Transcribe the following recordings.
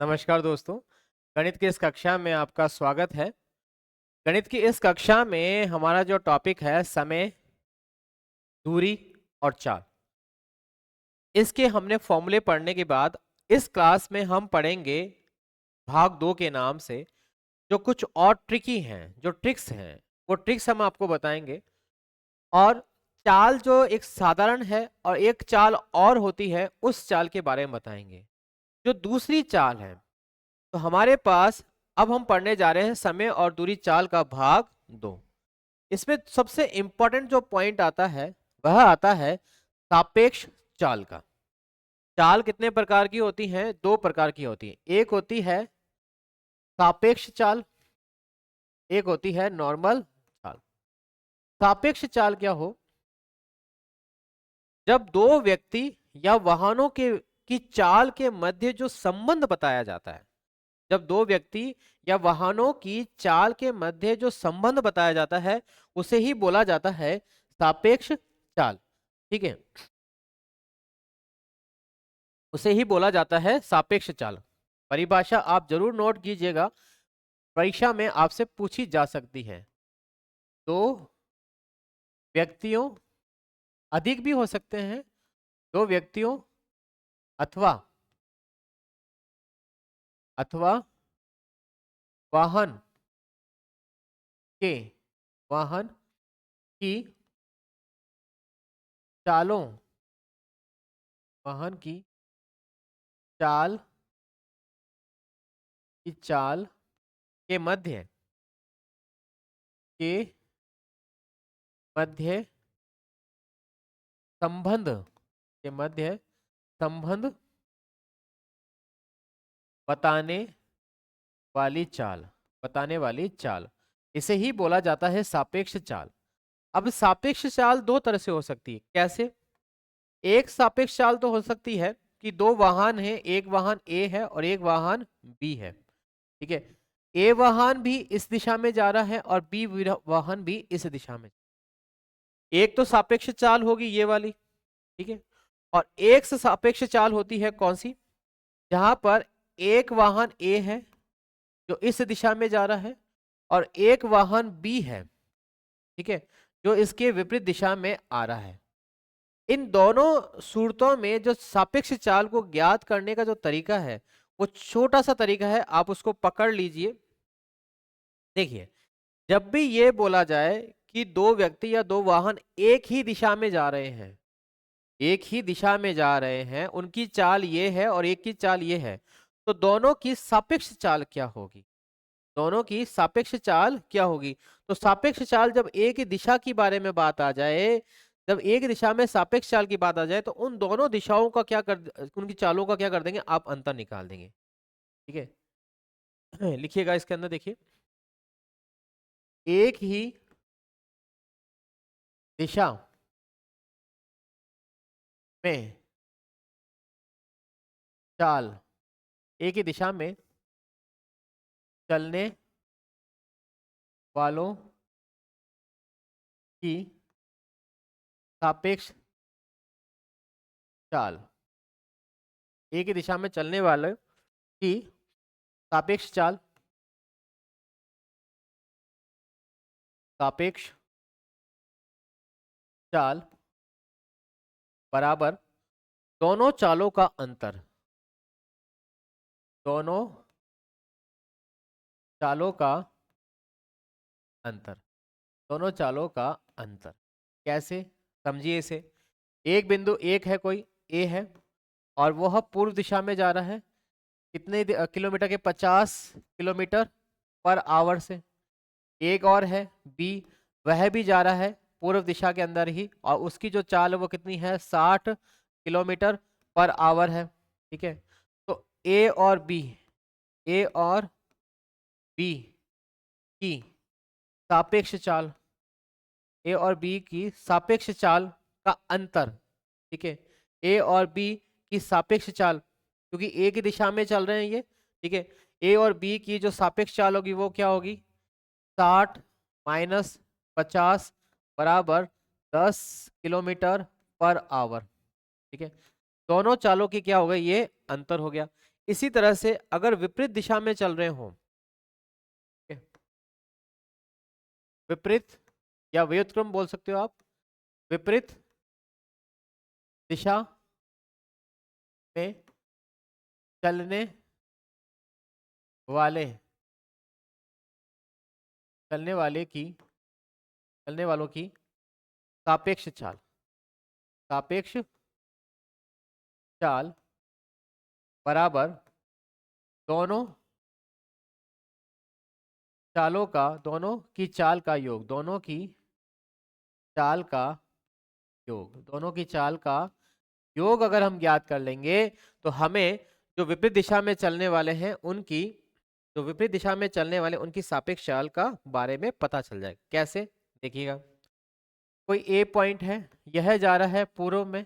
नमस्कार दोस्तों। गणित की इस कक्षा में आपका स्वागत है। गणित की इस कक्षा में हमारा जो टॉपिक है समय, दूरी और चाल। इसके हमने फॉर्मूले पढ़ने के बाद इस क्लास में हम पढ़ेंगे भाग 2 के नाम से जो कुछ और ट्रिकी हैं, जो ट्रिक्स हैं, वो ट्रिक्स हम आपको बताएंगे। और चाल जो एक साधारण है और एक चाल और होती है, उस चाल के बारे में बताएंगे जो दूसरी चाल है। तो हमारे पास अब हम पढ़ने जा रहे हैं समय और दूरी चाल का भाग 2। इसमें सबसे इंपॉर्टेंट जो पॉइंट आता है वह आता है सापेक्ष चाल का। चाल कितने प्रकार की होती हैं? 2 प्रकार की होती है। एक होती है सापेक्ष चाल, एक होती है नॉर्मल चाल। सापेक्ष चाल क्या हो? जब दो व्यक्ति या वाहनों के की चाल के मध्य जो संबंध बताया जाता है, जब दो व्यक्ति या वाहनों की चाल के मध्य जो संबंध बताया जाता है उसे ही बोला जाता है सापेक्ष चाल। ठीक है, उसे ही बोला जाता है सापेक्ष चाल। परिभाषा आप जरूर नोट कीजिएगा, परीक्षा में आपसे पूछी जा सकती है। दो व्यक्तियों, अधिक भी हो सकते हैं, दो व्यक्तियों अथवा अथवा वाहन के वाहन की चालों, वाहन की चाल की चाल के मध्य के मध्य संबंध के मध्य संबंध बताने वाली चाल, बताने वाली चाल, इसे ही बोला जाता है सापेक्ष चाल। अब सापेक्ष चाल दो तरह से हो सकती है। कैसे? एक सापेक्ष चाल तो हो सकती है कि दो वाहन हैं, एक वाहन ए है और एक वाहन बी है। ठीक है, ए वाहन भी इस दिशा में जा रहा है और बी वाहन भी इस दिशा में। एक तो सापेक्ष चाल होगी ये वाली, ठीक है। और एक से सापेक्ष चाल होती है कौन सी? जहां पर एक वाहन ए है जो इस दिशा में जा रहा है और एक वाहन बी है, ठीक है, जो इसके विपरीत दिशा में आ रहा है। इन दोनों सूरतों में जो सापेक्ष चाल को ज्ञात करने का जो तरीका है वो छोटा सा तरीका है, आप उसको पकड़ लीजिए। देखिए, जब भी ये बोला जाए कि दो व्यक्ति या दो वाहन एक ही दिशा में जा रहे हैं, एक ही दिशा में जा रहे हैं, उनकी चाल ये है और एक की चाल ये है, तो दोनों की सापेक्ष चाल क्या होगी? दोनों की सापेक्ष चाल क्या होगी? तो सापेक्ष चाल जब एक ही दिशा की बारे में बात आ जाए, जब एक दिशा में सापेक्ष चाल की बात आ जाए, तो उन दोनों दिशाओं का क्या कर, उनकी चालों का क्या कर देंगे? आप अंतर निकाल देंगे। ठीक है, लिखिएगा इसके अंदर। देखिए, एक ही दिशा में चाल, एक ही दिशा में चलने वालों की सापेक्ष चाल, एक ही दिशा में चलने वाले की सापेक्ष चाल, सापेक्ष चाल बराबर दोनों चालों का अंतर, दोनों चालों का अंतर, दोनों चालों का अंतर। कैसे? समझिए इसे। एक बिंदु एक है, कोई ए है और वह पूर्व दिशा में जा रहा है, कितने किलोमीटर के? 50 किलोमीटर पर आवर से। एक और है बी, वह भी जा रहा है पूर्व दिशा के अंदर ही और उसकी जो चाल है वो कितनी है? 60 किलोमीटर पर आवर है। ठीक है, तो ए और बी, ए और बी की सापेक्ष चाल, ए और बी की सापेक्ष चाल का अंतर, ठीक है, ए और बी की सापेक्ष चाल, क्योंकि ए की दिशा में चल रहे हैं ये, ठीक है, ए और बी की जो सापेक्ष चाल होगी वो क्या होगी? 60 माइनस 50 बराबर 10 किलोमीटर पर आवर। ठीक है, दोनों चालों की क्या हो गई? ये अंतर हो गया। इसी तरह से अगर विपरीत दिशा में चल रहे हो, विपरीत या व्युत्क्रम बोल सकते हो आप, विपरीत दिशा में चलने वाले चलने वाले की चलने वालों की सापेक्ष चाल, सापेक्ष चाल बराबर दोनों चालों का, दोनों की चाल का योग, दोनों की चाल का योग, दोनों की चाल का योग अगर हम ज्ञात कर लेंगे तो हमें जो विपरीत दिशा में चलने वाले हैं उनकी, जो विपरीत दिशा में चलने वाले उनकी सापेक्ष चाल का बारे में पता चल जाएगा। कैसे, देखिएगा, कोई ए पॉइंट है, यह जा रहा है पूर्व में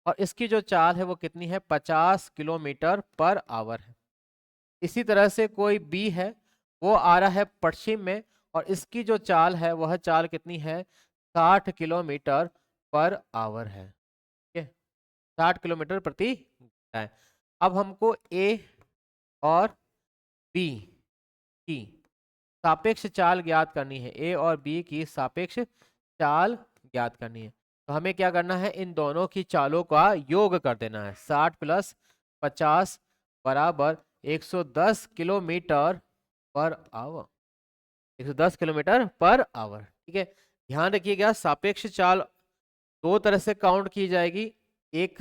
और इसकी जो चाल है वो कितनी है, 50 किलोमीटर पर आवर है। इसी तरह से कोई बी है, वो आ रहा है पश्चिम में और इसकी जो चाल है वह चाल कितनी है, 60 किलोमीटर पर आवर है। ठीक है, 60 किलोमीटर प्रति घंटा है। अब हमको ए और बी की सापेक्ष चाल ज्ञात करनी है, ए और बी की सापेक्ष चाल ज्ञात करनी है। तो हमें क्या करना है, इन दोनों की चालों का योग कर देना है। 60 प्लस 50 बराबर 110 kilometre per our, 110 kilometre per our. ठीक है, ध्यान रखिएगा सापेक्ष चाल दो तरह से काउंट की जाएगी, एक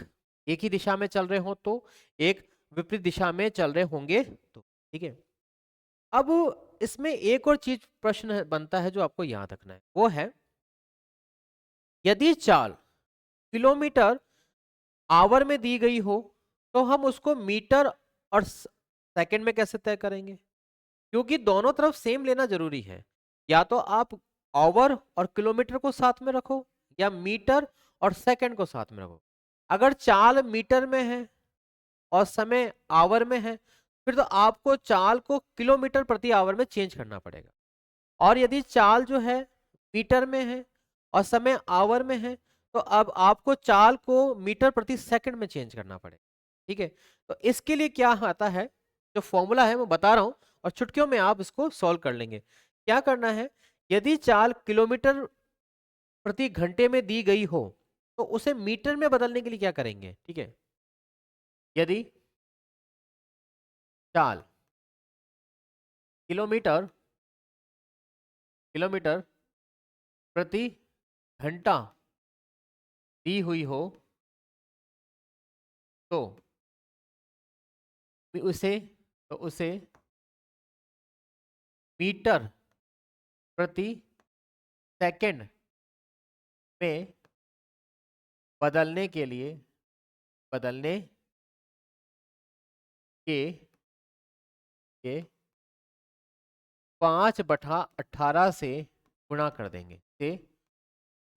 ही दिशा में चल रहे हो तो, एक विपरीत दिशा में चल रहे होंगे तो। ठीक है, अब इसमें एक और चीज प्रश्न बनता है जो आपको याद रखना है, वो है यदि चाल किलोमीटर आवर में दी गई हो तो हम उसको मीटर और सेकंड में कैसे तय करेंगे, क्योंकि दोनों तरफ सेम लेना जरूरी है। या तो आप आवर और किलोमीटर को साथ में रखो या मीटर और सेकंड को साथ में रखो। अगर चाल मीटर में है और समय आवर में है फिर तो आपको चाल को किलोमीटर प्रति आवर में चेंज करना पड़ेगा, और यदि चाल जो है मीटर में है और समय आवर में है तो अब आपको चाल को मीटर प्रति सेकंड में चेंज करना पड़ेगा। ठीक है, तो इसके लिए क्या आता है, जो फॉर्मूला है वो बता रहा हूं और चुटकियों में आप इसको सॉल्व कर लेंगे। क्या करना है, यदि चाल किलोमीटर प्रति घंटे में दी गई हो तो उसे मीटर में बदलने के लिए क्या करेंगे। ठीक है, यदि चाल किलोमीटर किलोमीटर प्रति घंटा दी हुई हो तो उसे उसे मीटर प्रति सेकंड में बदलने के लिए, बदलने के 5/18 से गुणा कर देंगे, से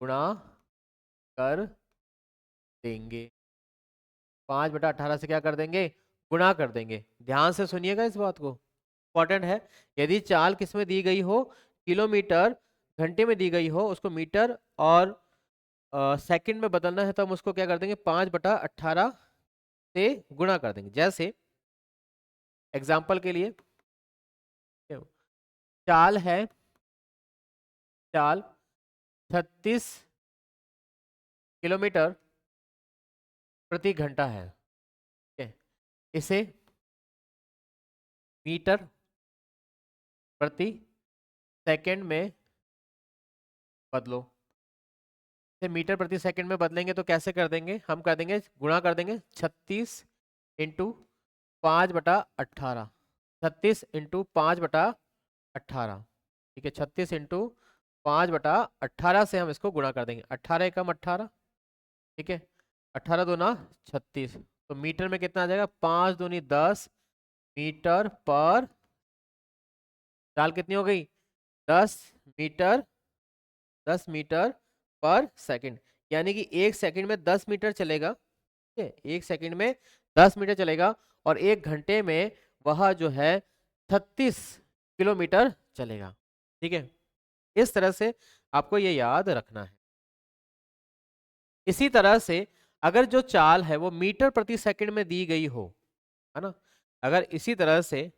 गुणा कर देंगे। 5/18 से क्या कर देंगे, गुणा कर देंगे। ध्यान से सुनिएगा इस बात को, इंपॉर्टेंट है। यदि चाल किस में दी गई हो, किलोमीटर घंटे में दी गई हो, उसको मीटर और सेकंड में बदलना है तो हम उसको क्या कर देंगे, 5/18 से गुणा कर देंगे। जैसे एग्जाम्पल के लिए चाल है, चाल 36 किलोमीटर प्रति घंटा है। ठीक है, इसे मीटर प्रति सेकंड में बदलो। इसे मीटर प्रति सेकंड में बदलेंगे तो कैसे कर देंगे, हम कर देंगे गुणा कर देंगे 36 इंटू 5/18, 36 इंटू 5/18। ठीक है, 36 इंटू 5/18 से हम इसको गुणा कर देंगे। 18 एकम 18, ठीक है, 18 दूना 36, तो मीटर में कितना आ जाएगा, 5 दूनी 10 मीटर पर, चाल कितनी हो गई, 10 मीटर, 10 मीटर पर सेकंड, यानी कि एक सेकंड में 10 मीटर चलेगा। ठीक है, एक सेकंड में 10 मीटर चलेगा और एक घंटे में वह जो है 36 किलोमीटर चलेगा। ठीक है, इस तरह से आपको ये याद रखना है। इसी तरह से अगर जो चाल है वो मीटर प्रति सेकंड में दी गई हो, है ना, अगर इसी तरह से,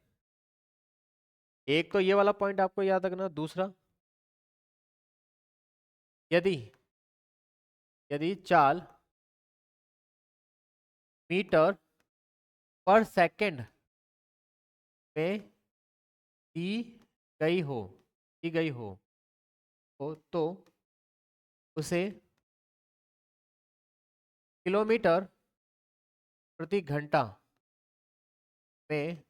एक तो ये वाला पॉइंट आपको याद रखना, दूसरा यदि यदि चाल मीटर पर सेकंड में दी गई हो दी गई हो तो उसे किलोमीटर प्रति घंटा में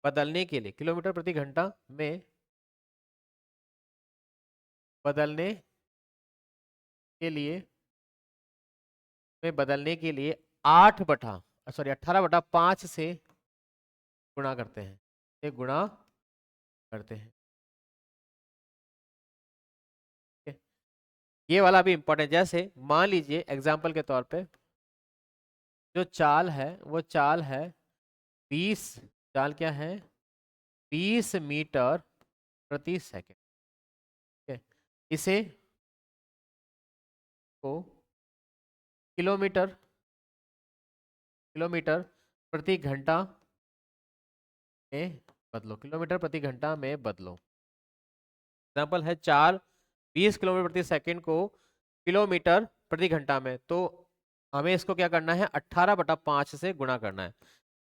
बदलने के लिए, किलोमीटर प्रति घंटा बदलने बदलने के लिए 18/5 से गुणा करते हैं, ठीक है? ये वाला भी इंपॉर्टेंट। जैसे मान लीजिए एग्जाम्पल के तौर पे, जो चाल है वो चाल है 20, चाल क्या है 20 मीटर प्रति सेकंड, ठीक है? इसे को किलोमीटर किलोमीटर प्रति घंटा में किलोमीटर प्रति घंटा में बदलो। एग्जाम्पल है चाल 20 किलोमीटर प्रति सेकंड को किलोमीटर प्रति घंटा में, तो हमें इसको क्या करना है 18/5 से गुणा करना है,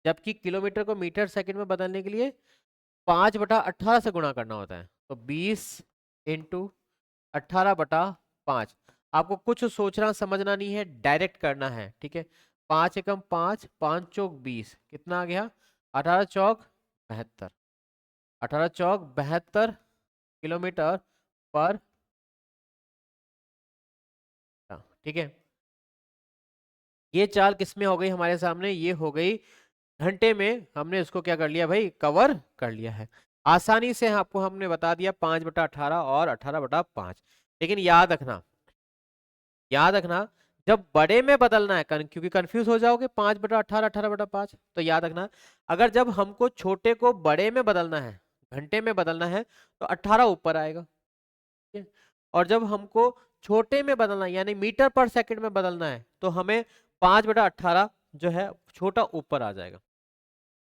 जबकि किलोमीटर को मीटर सेकंड में बदलने के लिए 5/18 से गुणा करना होता है। तो 20 इंटू 18/5। आपको कुछ सोचना समझना नहीं है, डायरेक्ट करना है, ठीक है? 5 एकम 5, 5 चौक 20, कितना आ गया 18 चौक 72, 18 चौक 72 किलोमीटर पर, ठीक है? ये चाल किसमें हो गई हमारे सामने, ये हो गई घंटे में। हमने इसको क्या कर लिया भाई, कवर कर लिया है आसानी से। आपको हमने बता दिया 5/18 और 18/5। लेकिन याद रखना जब बड़े में बदलना है, क्योंकि कंफ्यूज हो जाओगे 5/18 18/5, तो याद रखना अगर जब हमको छोटे को बड़े में बदलना है, घंटे में बदलना है, तो 18 ऊपर आएगा, ठीक है? और जब हमको छोटे में बदलना है यानी मीटर पर सेकंड में बदलना है, तो हमें 5/18 जो है छोटा ऊपर आ जाएगा।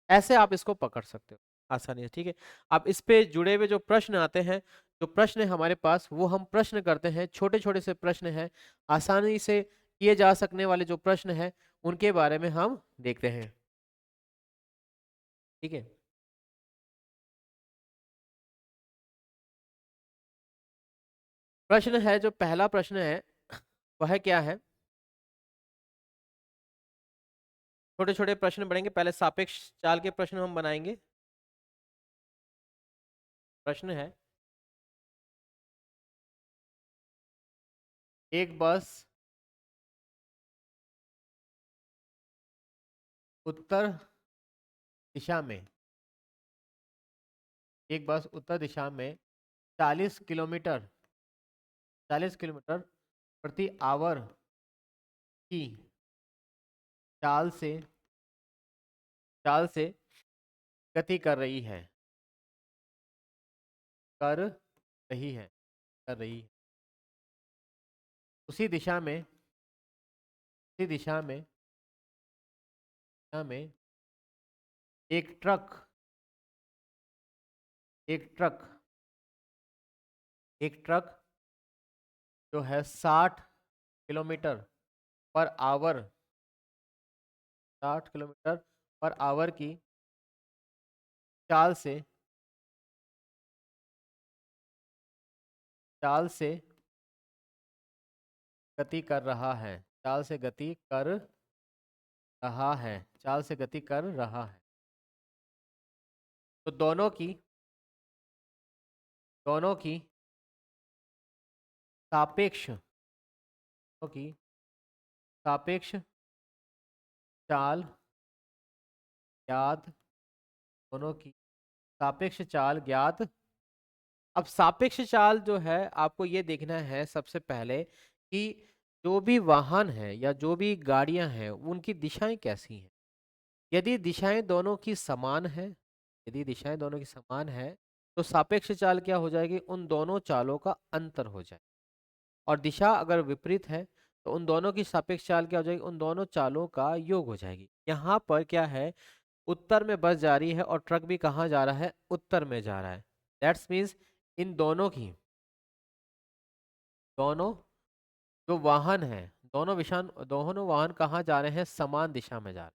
ऐसे आप इसको पकड़ सकते हो आसानी से, ठीक है? अब इस पे जुड़े हुए जो प्रश्न आते हैं, जो प्रश्न है हमारे पास, वो हम प्रश्न करते हैं। छोटे छोटे से प्रश्न हैं, आसानी से किए जा सकने वाले जो प्रश्न हैं उनके बारे में हम देखते हैं, ठीक है? प्रश्न है, जो पहला प्रश्न है वह क्या है, छोटे छोटे प्रश्न बढ़ेंगे। पहले सापेक्ष चाल के प्रश्न हम बनाएंगे। प्रश्न है, एक बस उत्तर दिशा में एक बस उत्तर दिशा में 40 किलोमीटर 40 किलोमीटर प्रति आवर की चाल से गति कर रही है कर रही है कर रही है उसी दिशा में उसी दिशा में एक ट्रक एक ट्रक एक ट्रक जो है 60 kilometre per our 60 kilometre per our की चाल से गति कर रहा है चाल से गति कर रहा है चाल से गति कर रहा है। तो दोनों की सापेक्ष चाल ज्ञात दोनों की सापेक्ष चाल ज्ञात। अब सापेक्ष चाल जो है आपको ये देखना है सबसे पहले कि जो भी वाहन है या जो भी गाड़ियां हैं उनकी दिशाएं कैसी हैं। यदि दिशाएं दोनों की समान है तो सापेक्ष चाल क्या हो जाएगी, उन दोनों चालों का अंतर हो जाए। और दिशा अगर विपरीत है तो उन दोनों की सापेक्ष चाल क्या हो जाएगी, उन दोनों चालों का योग हो जाएगी। यहाँ पर क्या है, उत्तर में बस जा रही है और ट्रक भी कहाँ जा रहा है, उत्तर में जा रहा है। दैट्स मीन्स इन दोनों जो वाहन है, दोनों वाहन कहाँ जा रहे हैं, समान दिशा में जा रहे हैं,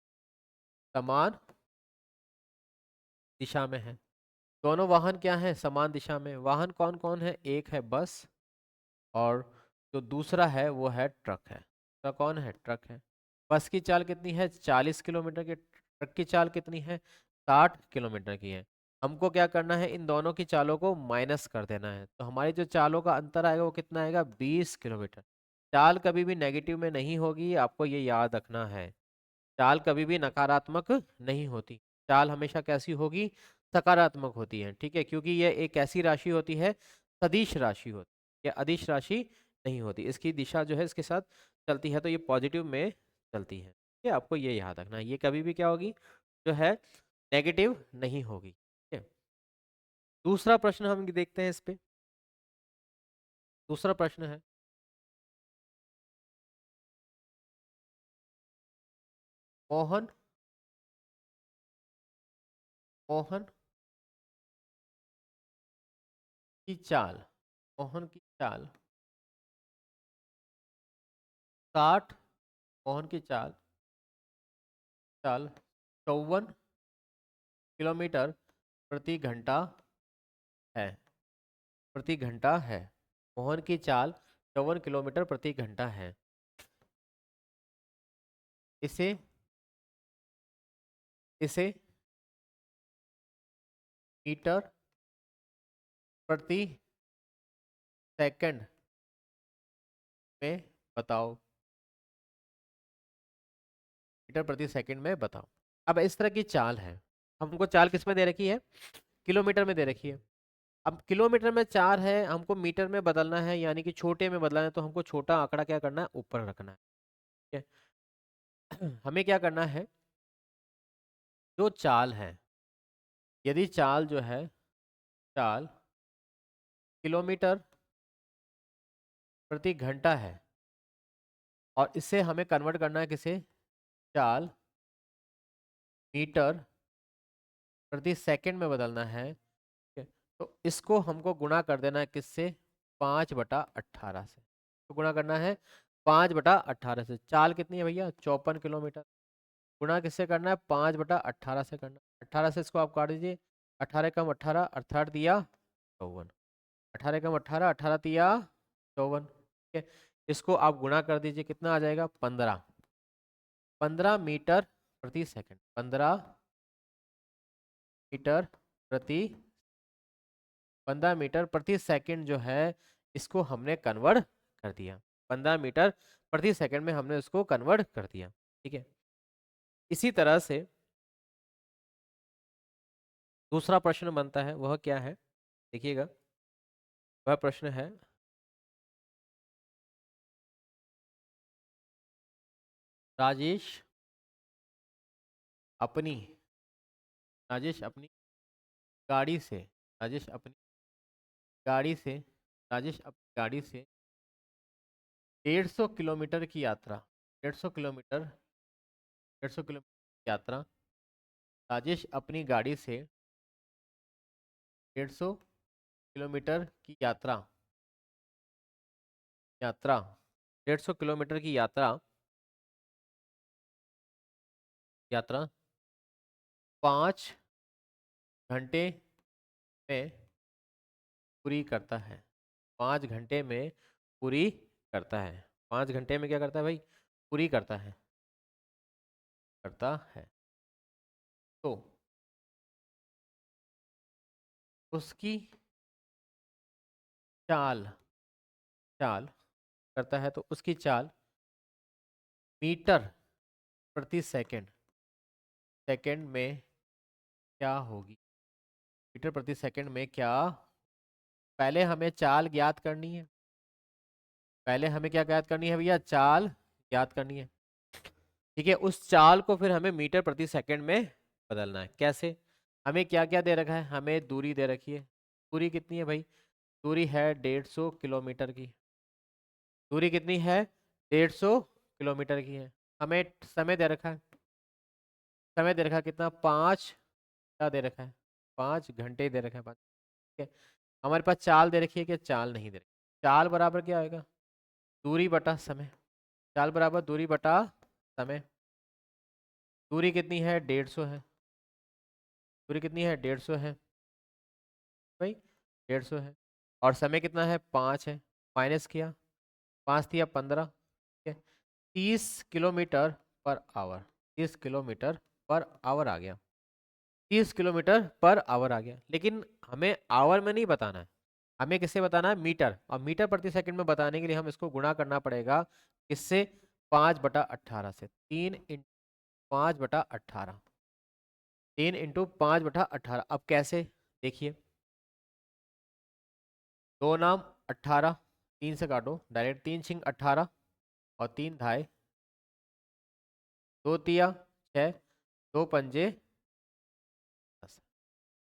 समान दिशा में है। दोनों वाहन क्या है, समान दिशा में। वाहन कौन कौन है, एक है बस और जो दूसरा है वो है ट्रक है। तो कौन है, ट्रक है। बस की चाल कितनी है, 40 किलोमीटर की। ट्रक की चाल कितनी है, 60 किलोमीटर की है। हमको क्या करना है, इन दोनों की चालों को माइनस कर देना है। तो हमारी जो चालों का अंतर आएगा वो कितना आएगा, 20 किलोमीटर। चाल कभी भी नेगेटिव में नहीं होगी, आपको ये याद रखना है। चाल कभी भी नकारात्मक नहीं होती, चाल हमेशा कैसी होगी, सकारात्मक होती है। ठीक है, क्योंकि ये एक ऐसी राशि होती है, सदिश राशि होती है, ये अदिश राशि नहीं होती। इसकी दिशा जो है इसके साथ चलती है तो ये पॉजिटिव में चलती है। ठीक है, आपको ये याद रखना है, ये कभी भी क्या होगी, जो है नेगेटिव नहीं होगी। ठीक है, दूसरा प्रश्न हम देखते हैं इस पे। दूसरा प्रश्न है, मोहन मोहन की चाल, मोहन की चाल 60, मोहन की चाल चाल 54 किलोमीटर प्रति घंटा है, प्रति घंटा है। मोहन की चाल 54 किलोमीटर प्रति घंटा है। इसे इसे मीटर प्रति सेकंड में बताओ, मीटर प्रति सेकंड में बताओ। अब इस तरह की चाल है, हमको चाल किस में दे रखी है, किलोमीटर में दे रखी है। अब किलोमीटर में चार है, हमको मीटर में बदलना है, यानी कि छोटे में बदलना है, तो हमको छोटा आंकड़ा क्या करना है, ऊपर रखना है। ठीक है हमें क्या करना है, जो चाल है, यदि चाल जो है, चाल किलोमीटर प्रति घंटा है और इससे हमें कन्वर्ट करना है किसे, चाल मीटर प्रति सेकंड में बदलना है। ठीक है, तो इसको हमको गुणा कर देना है किससे, 5/18 से। तो गुणा करना है 5/18 से। चाल कितनी है भैया, 54 किलोमीटर। गुणा किससे करना है, 5/18 से करना है। 18 से इसको आप काट दीजिए, 18 कम 18, अर्थात दिया 54। 18 कम 18, 18 दिया 54। ठीक है, इसको आप गुणा कर दीजिए, कितना आ जाएगा, 15। 15 मीटर प्रति सेकंड, 15 मीटर प्रति 15 मीटर प्रति सेकंड जो है, इसको हमने कन्वर्ट कर दिया। 15 मीटर प्रति सेकंड में हमने उसको कन्वर्ट कर दिया। ठीक है, इसी तरह से दूसरा प्रश्न बनता है, वह क्या है, देखिएगा। वह प्रश्न है, राजेश अपनी राजेश अपनी गाड़ी से राजेश अपनी गाड़ी से राजेश अपनी गाड़ी से 150 किलोमीटर की यात्रा, 150 किलोमीटर 150 किलोमीटर की यात्रा, राजेश अपनी गाड़ी से 150 किलोमीटर की यात्रा यात्रा 150 किलोमीटर की यात्रा यात्रा 5 घंटे में पूरी करता है। 5 घंटे में पूरी करता है। 5 घंटे में क्या करता है भाई, पूरी करता है। तो उसकी चाल चाल करता है, तो उसकी चाल मीटर प्रति सेकंड सेकंड में क्या होगी, मीटर प्रति सेकंड में क्या। पहले हमें चाल ज्ञात करनी है, पहले हमें क्या ज्ञात करनी है भैया, चाल ज्ञात करनी है। ठीक है, उस चाल को फिर हमें मीटर प्रति सेकंड में बदलना है। कैसे, हमें क्या क्या दे रखा है, हमें दूरी दे रखी है। दूरी कितनी है भाई, दूरी है 150 किलोमीटर की। दूरी कितनी है, 150 किलोमीटर की है। हमें समय दे रखा है, समय दे रखा है कितना, 5, क्या दे रखा है, 5 घंटे दे रखा है, 5। ठीक है, हमारे पास चाल दे रखी है कि चाल नहीं दे रखी। चाल बराबर क्या आएगा, दूरी बटा समय। चाल बराबर दूरी बटा समय। दूरी कितनी है, 150 है। दूरी कितनी है, 150 है भाई, 150 है। और समय कितना है, 5 है। माइनस किया, 5 दिया 15। ठीक है, 30 kilometre per hour, 30 kilometre per hour आ गया, 30 किलोमीटर पर आवर आ गया। लेकिन हमें आवर में नहीं बताना है, हमें किससे बताना है, मीटर। और मीटर प्रति सेकंड में बताने के लिए हम इसको गुणा करना पड़ेगा किससे, 5/18 से। 3 × 5/18, 3 × 5/18। अब कैसे, देखिए, 2 नाम 18, 3 से काटो डायरेक्ट, 3 × 18 और 3 ढाई, 2 तिया 6, 2 पंजे 10।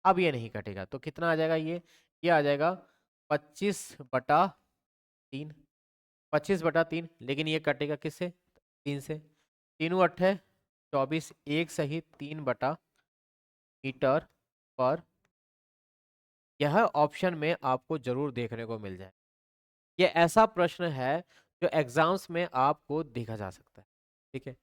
अब ये नहीं कटेगा तो कितना आ जाएगा, ये आ जाएगा 25/3, 25/3। लेकिन ये कटेगा किससे, 3 से। 3 × 8 = 24, एक सही 3/मीटर पर। यह ऑप्शन में आपको जरूर देखने को मिल जाए। ये ऐसा प्रश्न है जो एग्जाम्स में आपको देखा जा सकता है। ठीक है,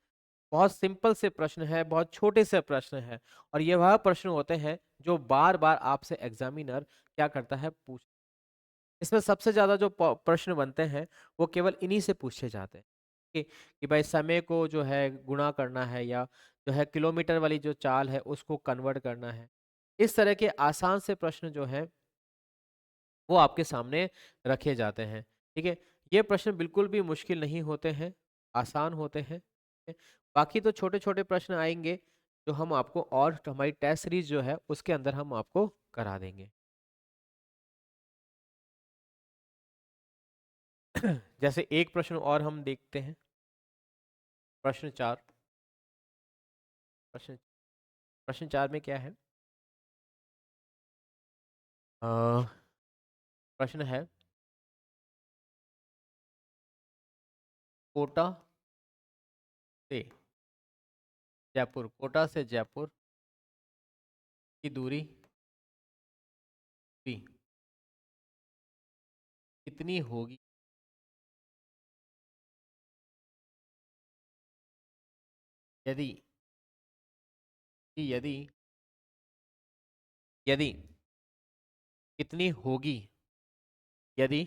बहुत सिंपल से प्रश्न है, बहुत छोटे से प्रश्न है। और ये वह प्रश्न होते हैं जो बार बार आपसे एग्जामिनर क्या करता है, पूछ। इसमें सबसे ज्यादा जो प्रश्न बनते हैं वो केवल इन्हीं से पूछे जाते हैं कि भाई समय को जो है गुणा करना है, या जो है किलोमीटर वाली जो चाल है उसको कन्वर्ट करना है। इस तरह के आसान से प्रश्न जो है वो आपके सामने रखे जाते हैं। ठीक है, ये प्रश्न बिल्कुल भी मुश्किल नहीं होते हैं, आसान होते हैं। ठीक है? बाकी तो छोटे छोटे प्रश्न आएंगे जो हम आपको, और हमारी टेस्ट सीरीज जो है उसके अंदर हम आपको करा देंगे। जैसे एक प्रश्न और हम देखते हैं, प्रश्न 4। प्रश्न प्रश्न 4 में क्या है, अ, प्रश्न है, कोटा से जयपुर, कोटा से जयपुर की दूरी भी कितनी होगी यदि यदि यदि कितनी होगी यदि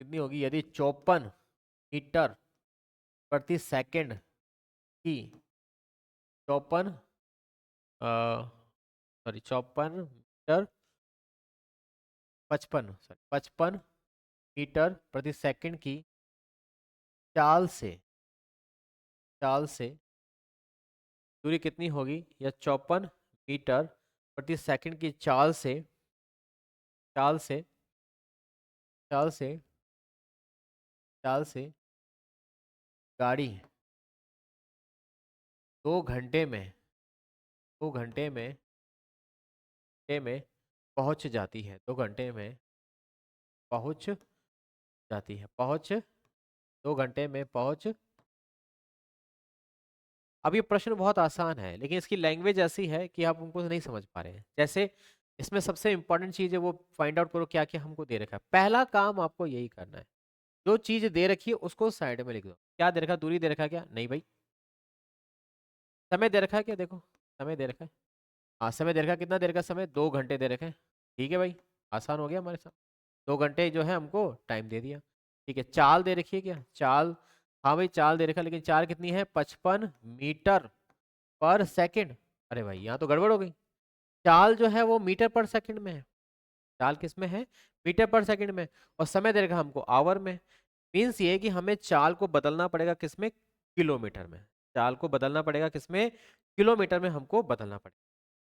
कितनी होगी यदि 54 मीटर प्रति सेकंड की, 54 सॉरी 54 मीटर, 55 मीटर प्रति सेकंड की चाल से, चाल से दूरी कितनी होगी, या 54 मीटर प्रति सेकंड की चाल से, चाल से चाल से चाल से गाड़ी 2 घंटे में, 2 घंटे में पहुंच जाती है, 2 घंटे में पहुंच जाती है, पहुंच 2 घंटे में पहुंच। अब ये प्रश्न बहुत आसान है लेकिन इसकी लैंग्वेज ऐसी है कि आप उनको नहीं समझ पा रहे हैं। जैसे इसमें सबसे इंपॉर्टेंट चीज है वो फाइंड आउट करो क्या क्या हमको दे रखा है। पहला काम आपको यही करना है, जो चीज दे रखी है उसको साइड में लिख दो। क्या दे रखा है, दूरी दे रखा है क्या, नहीं भाई। समय दे रखा है क्या, देखो समय दे रखा है। हाँ समय दे रखा है, कितना दे रखा है समय, 2 घंटे दे रखे हैं। ठीक है भाई, आसान हो गया हमारे साथ, 2 घंटे जो है हमको टाइम दे दिया। ठीक है, चाल दे रखी है क्या, चाल, हाँ भाई चाल दे रखा है, लेकिन चाल कितनी है, 55 मीटर पर सेकंड। अरे भाई यहाँ तो गड़बड़ हो गई, चाल जो है वो मीटर पर सेकंड में है, चाल किस में है, मीटर पर सेकंड में। और समय दे रखा हमको आवर में। मीन्स ये है कि हमें चाल को बदलना पड़ेगा किसमें, किलोमीटर में। चाल को बदलना पड़ेगा किसमें, किलोमीटर में हमको बदलना पड़ेगा।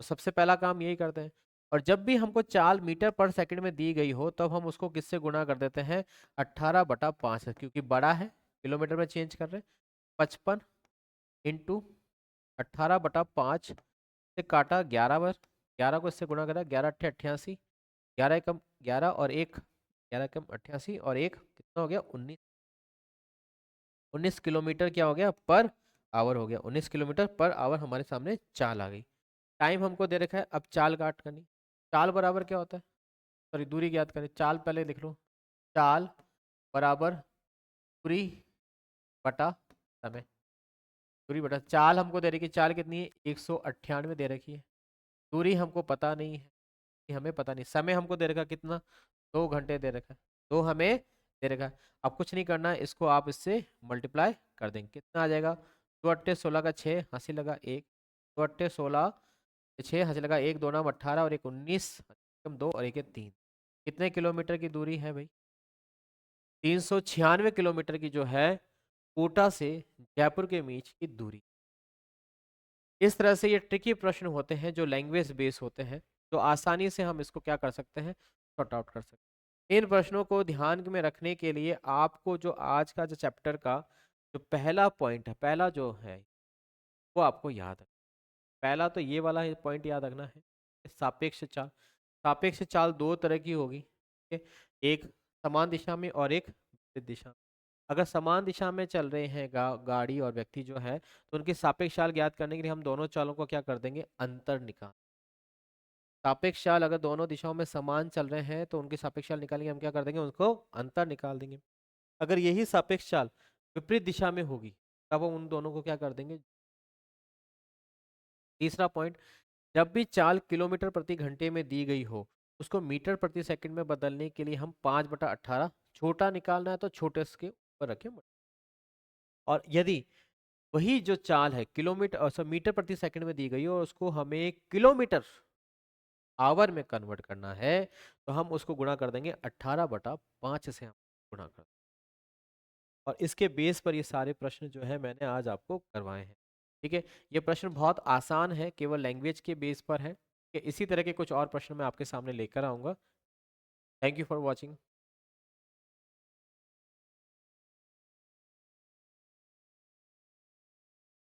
तो सबसे पहला काम यही करते हैं। और जब भी हमको चाल मीटर पर सेकंड में दी गई हो तब हम उसको किससे गुणा कर देते हैं, 18/5 से, क्योंकि बड़ा है, किलोमीटर में चेंज कर रहे हैं। 55 × 18/5 से काटा 11 बार, 11 को इससे गुणा करा, 11×8 = 88, 11 और 1, 11 कम 88 और 1 कितना हो गया, 19। 19 किलोमीटर क्या हो गया पर आवर हो गया, 19 किलोमीटर पर आवर हमारे सामने चाल आ गई। टाइम हमको दे रखा है, अब चाल काट करनी। चाल बराबर क्या होता है, सॉरी दूरी ज्ञात करनी। चाल पहले लिख लो, चाल बराबर दूरी बटा समय। दूरी बटा चाल हमको दे रखी है, चाल कितनी है 198 दे रखी है। दूरी हमको पता नहीं है, ये हमें पता नहीं। समय हमको दे रखा कितना, 2 घंटे दे रखा है, 2 हमें दे रखा है। अब कुछ नहीं करना है, इसको आप इससे मल्टीप्लाई कर देंगे, कितना आ जाएगा, 2 अट्टे 16 का 6 हंसी लगा 1, 2 अट्टे 16 6 हंसी लगा 1, 2 नाम 18 और 1 19, 2 और 1 3। कितने किलोमीटर की दूरी है भाई, 396 किलोमीटर की जो है कोटा से जयपुर के बीच की दूरी। इस तरह से ये ट्रिकी प्रश्न होते हैं जो लैंग्वेज बेस होते हैं, तो आसानी से हम इसको क्या कर सकते हैं, सॉर्ट आउट कर सकते हैं। इन प्रश्नों को ध्यान में रखने के लिए आपको जो आज का जो चैप्टर का जो पहला पॉइंट है, पहला जो है वो आपको याद है। पहला तो ये वाला पॉइंट याद रखना है, सापेक्ष चाल। सापेक्ष चाल दो तरह की होगी, ठीक है? एक समान दिशा में और एक विपरीत दिशा में। अगर समान दिशा में चल रहे हैं गाड़ी और व्यक्ति जो है, तो उनकी सापेक्ष चाल ज्ञात करने के लिए हम दोनों चालों को क्या कर देंगे, अंतर निकाल। सापेक्ष चाल अगर दोनों दिशाओं में समान चल रहे हैं तो उनकी सापेक्ष चाल निकालेंगे, हम क्या कर देंगे, उनको अंतर निकाल देंगे। अगर यही सापेक्ष चाल विपरीत दिशा में होगी तब हम उन दोनों को क्या कर देंगे। तीसरा पॉइंट, जब भी चाल किलोमीटर प्रति घंटे में दी गई हो, उसको मीटर प्रति सेकंड में बदलने के लिए हम 5/18, छोटा निकालना है तो छोटे के ऊपर रखें। और यदि वही जो चाल है किलोमीटर सो मीटर प्रति सेकंड में दी गई हो और उसको हमें किलोमीटर आवर में कन्वर्ट करना है, तो हम उसको गुणा कर देंगे 18/5 से, हम गुणा कर। और इसके बेस पर ये सारे प्रश्न जो है मैंने आज आपको करवाए हैं, ठीक है? ये प्रश्न बहुत आसान है, केवल लैंग्वेज के बेस पर है कि इसी तरह के कुछ और प्रश्न मैं आपके सामने लेकर आऊंगा। Thank you for watching.